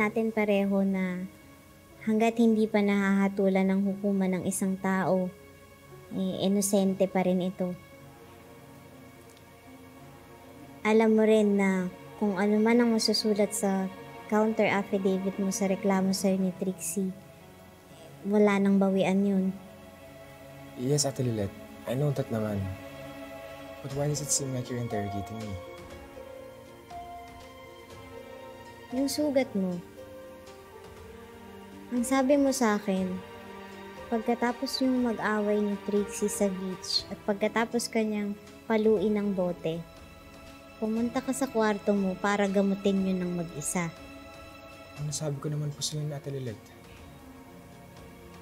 natin pareho na hangga't hindi pa nahahatulan ng hukuman ng isang tao, inosente pa rin ito. Alam mo rin na kung ano man ang masusulat sa counter affidavit mo sa reklamo sa'yo ni Trixie, wala nang bawian yun. Yes, Ate Lilet. I know that naman. But why does it seem like you're interrogating me? Yung sugat mo. Ang sabi mo sa akin, pagkatapos yung mag-away ni Trixie sa beach at pagkatapos kanyang paluin ng bote, pumunta ka sa kwarto mo para gamutin yun ng mag-isa. Ang nasabi ko naman po sa'yo ni Ate Lilet.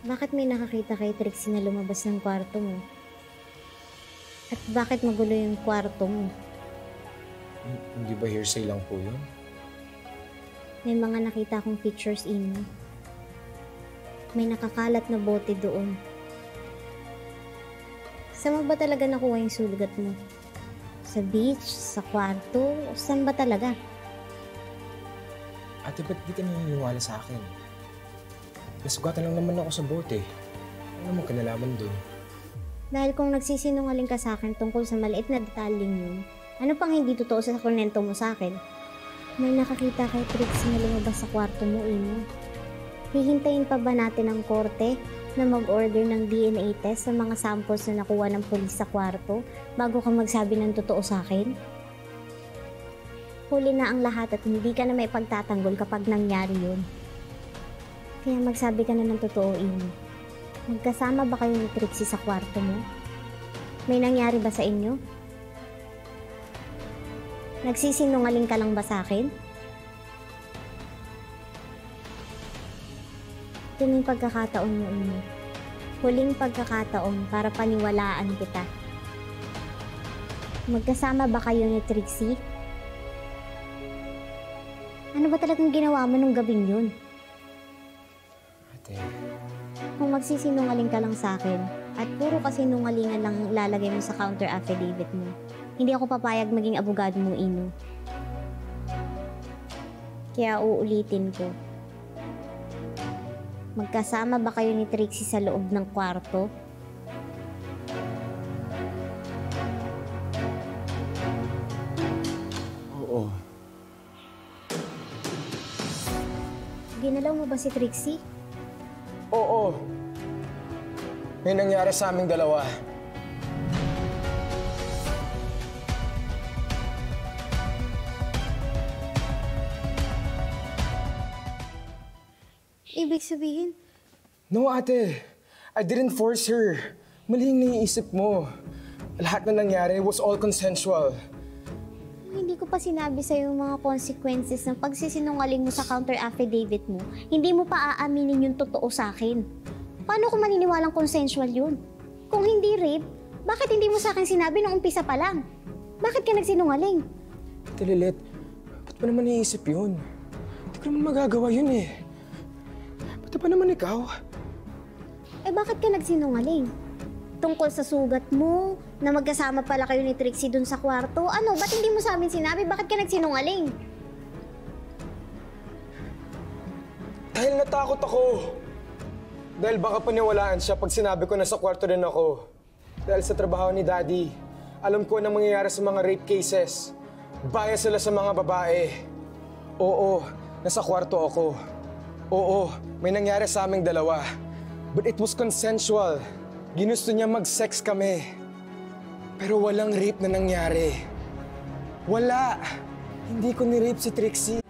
Bakit may nakakita kay Trixie na lumabas ng kwarto mo? At bakit magulo yung kwarto mo? Hindi ba hearsay lang po yun? May mga nakita akong pictures in mo. May nakakalat na bote doon. Saan mo ba talaga nakuha yung sugat mo? Sa beach? Sa kwarto? Saan ba talaga? Ate, ba't di ka naniniwala sa akin? Nasugatan lang naman ako sa bote. Ano naman kinalaman doon? Dahil kung nagsisinungaling ka sa akin tungkol sa maliit na detalyeng yun, ano pang hindi totoo sa kwento mo sa akin? May nakakita kay Trixie na lumabas sa kwarto mo, Ino. Hihintayin pa ba natin ang korte na mag-order ng DNA test sa mga samples na nakuha ng pulis sa kwarto bago ka magsabi ng totoo sa akin? Huli na ang lahat at hindi ka na may pagtatanggol kapag nangyari yun. Kaya magsabi ka na ng totoo, Ino. Magkasama ba kayo ni Trixie sa kwarto mo? May nangyari ba sa inyo? Nagsisinungaling ka lang ba sa akin? Ito na yung pagkakataon mo, Ino. Huling pagkakataon para paniwalaan kita. Magkasama ba kayo ni Trixie? Ano ba talagang ginawa mo nung gabing yun? Ate... Kung magsisinungaling ka lang sa akin at puro kasinungalingan lang lalagay mo sa counter affidavit mo, hindi ako papayag maging abogado mo, Ino. Kaya uulitin ko. Magkasama ba kayo ni Trixie sa loob ng kwarto? Oo. Ginalaw mo ba si Trixie? Oo. May nangyari sa aming dalawa. Ibig sabihin? No, ate. I didn't force her. Mali yung naiisip mo. Lahat na nangyari was all consensual. Hindi ko pa sinabi sa'yo yung mga consequences ng pagsisinungaling mo sa counter affidavit mo. Hindi mo pa aaminin yung totoo sa akin. Paano ko maniniwalang consensual yun? Kung hindi rape, bakit hindi mo sa akin sinabi nung umpisa pa lang? Bakit ka nagsinungaling? Ate Lilet, ba't pa naman naiisip yun? Hindi ko naman magagawa yun eh. Ba't pa naman ikaw? Eh bakit ka nagsinungaling? Tungkol sa sugat mo, na magkasama pala kayo ni Trixie dun sa kwarto. Ano, ba't hindi mo sa amin sinabi? Bakit ka nagsinungaling? Dahil natakot ako. Dahil baka paniwalaan siya pag sinabi ko na sa kwarto din ako. Dahil sa trabaho ni Daddy, alam ko na mangyayari sa mga rape cases. Bias sila sa mga babae. Oo, nasa kwarto ako. Oo, may nangyari sa aming dalawa. But it was consensual. Ginusto niya mag-sex kami. Pero walang rape na nangyari. Wala! Hindi ko ni-rape si Trixie.